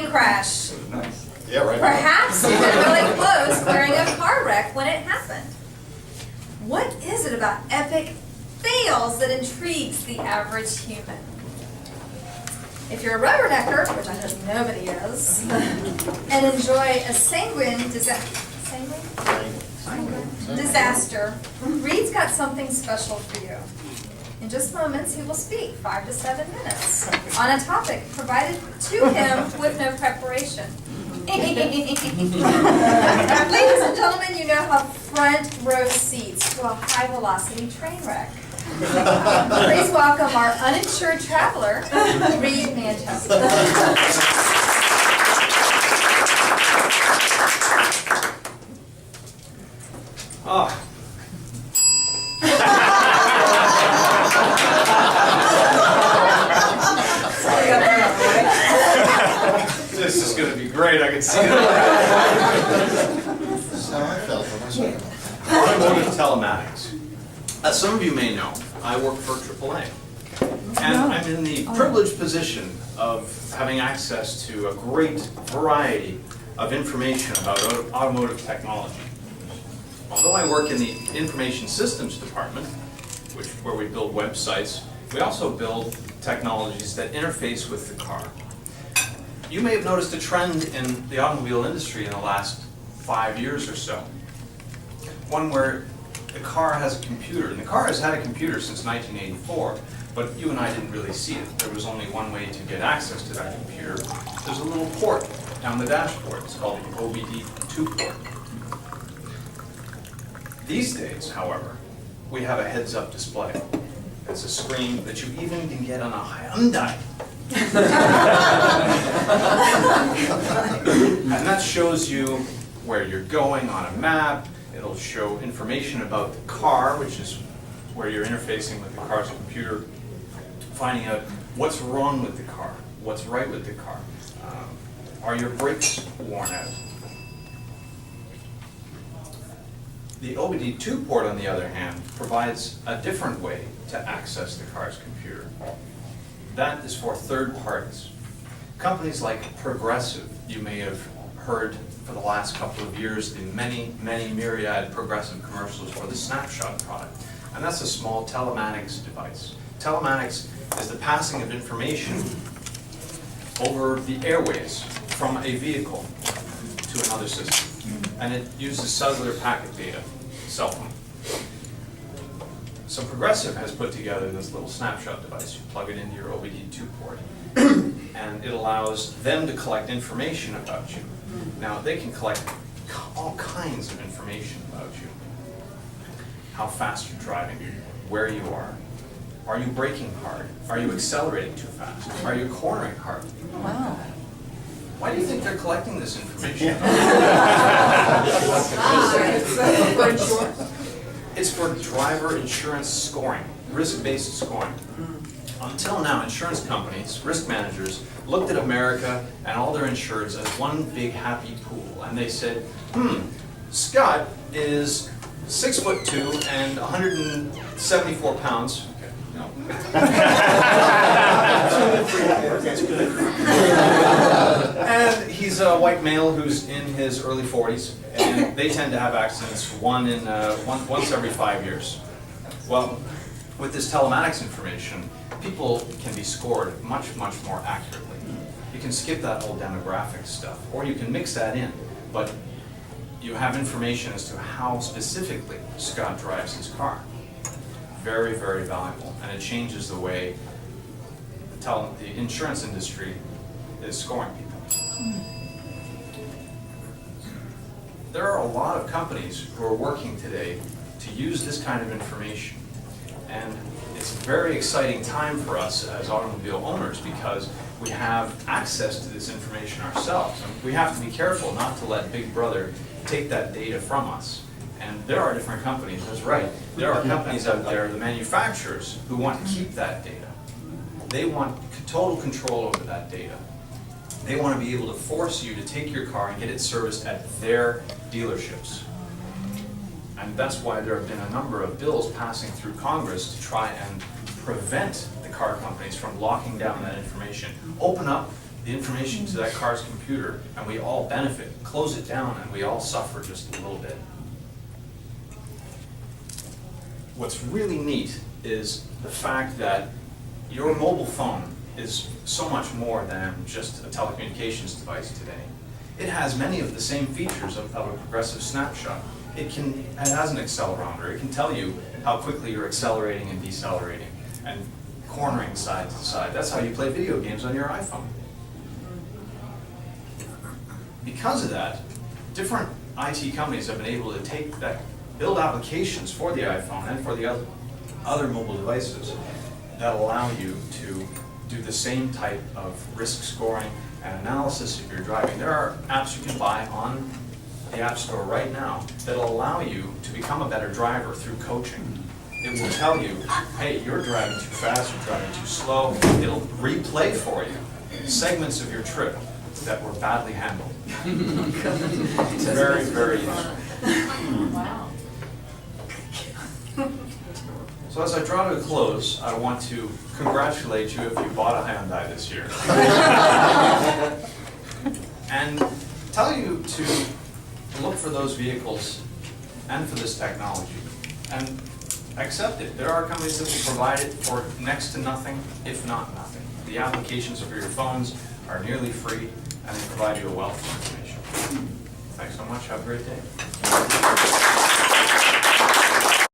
crash. Nice. Yeah, right. Perhaps you've been really close clearing a car wreck when it happened. What is it about epic fails that intrigues the average human? If you're a rubbernecker, which I hope nobody is, and enjoy a sanguine disaster, Reid's got something special for you. In just moments, he will speak 5 to 7 minutes on a topic provided to him with no preparation. Ladies and gentlemen, you now have front row seats to a high-velocity train wreck. Please welcome our uninsured traveler, Reid Manchester. Oh. This is going to be great. I can see it. Automotive Telematics. As some of you may know, I work for AAA. And I'm in the privileged position of having access to a great variety of information about automotive technology. Although I work in the information systems department, where we build websites, we also build technologies that interface with the car. You may have noticed a trend in the automobile industry in the last 5 years or so. One where the car has a computer, and the car has had a computer since 1984, but you and I didn't really see it. There was only one way to get access to that computer. There's a little port down the dashboard. It's called the OBD2 port. These days, however, we have a heads-up display. It's a screen that you even can get on a Hyundai. And that shows you where you're going on a map. It'll show information about the car, which is where you're interfacing with the car's computer, finding out what's wrong with the car, what's right with the car. Are your brakes worn out? The OBD2 port, on the other hand, provides a different way to access the car's computer. That is for third parties. Companies like Progressive, you may have heard for the last couple of years the many myriad Progressive commercials for the Snapshot product. And that's a small telematics device. Telematics is the passing of information over the airways from a vehicle to another system. And it uses cellular packet data, cell phone. So Progressive has put together this little Snapshot device. You plug it into your OBD2 port, and it allows them to collect information about you. Now, they can collect all kinds of information about you. How fast you're driving, where you are you braking hard? Are you accelerating too fast? Are you cornering hard? Wow. Why do you think they're collecting this information? It's for driver insurance scoring, risk-based scoring. Until now, insurance companies, risk managers, looked at America and all their insureds as one big happy pool. And they said, Scott is 6'2" and 174 pounds. Okay, no. And he's a white male who's in his early 40s, and they tend to have accidents once every 5 years. Well, with this telematics information, people can be scored much more accurately. You can skip that whole demographic stuff, or you can mix that in, but you have information as to how specifically Scott drives his car. Very valuable, and it changes the way the insurance industry is scoring people. There are a lot of companies who are working today to use this kind of information, and it's a very exciting time for us as automobile owners because we have access to this information ourselves, and we have to be careful not to let Big Brother take that data from us. And there are different companies, that's right. There are companies out there, the manufacturers, who want to keep that data. They want total control over that data. They want to be able to force you to take your car and get it serviced at their dealerships. And that's why there have been a number of bills passing through Congress to try and prevent the car companies from locking down that information. Open up the information to that car's computer, and we all benefit. Close it down, and we all suffer just a little bit. What's really neat is the fact that your mobile phone is so much more than just a telecommunications device today. It has many of the same features of a progressive snapshot. It has an accelerometer. It can tell you how quickly you're accelerating and decelerating and cornering side to side. That's how you play video games on your iPhone. Because of that, different IT companies have been able to take that, build applications for the iPhone and for the other mobile devices that allow you to do the same type of risk scoring and analysis if you're driving. There are apps you can buy on the App Store right now that will allow you to become a better driver through coaching. It will tell you, hey, you're driving too fast, you're driving too slow. It'll replay for you segments of your trip that were badly handled. It's very, very useful. Wow. So as I draw to a close, I want to congratulate you if you bought a Hyundai this year. And tell you to look for those vehicles and for this technology and accept it. There are companies that will provide it for next to nothing, if not nothing. The applications for your phones are nearly free and they provide you a wealth of information. Thanks so much. Have a great day.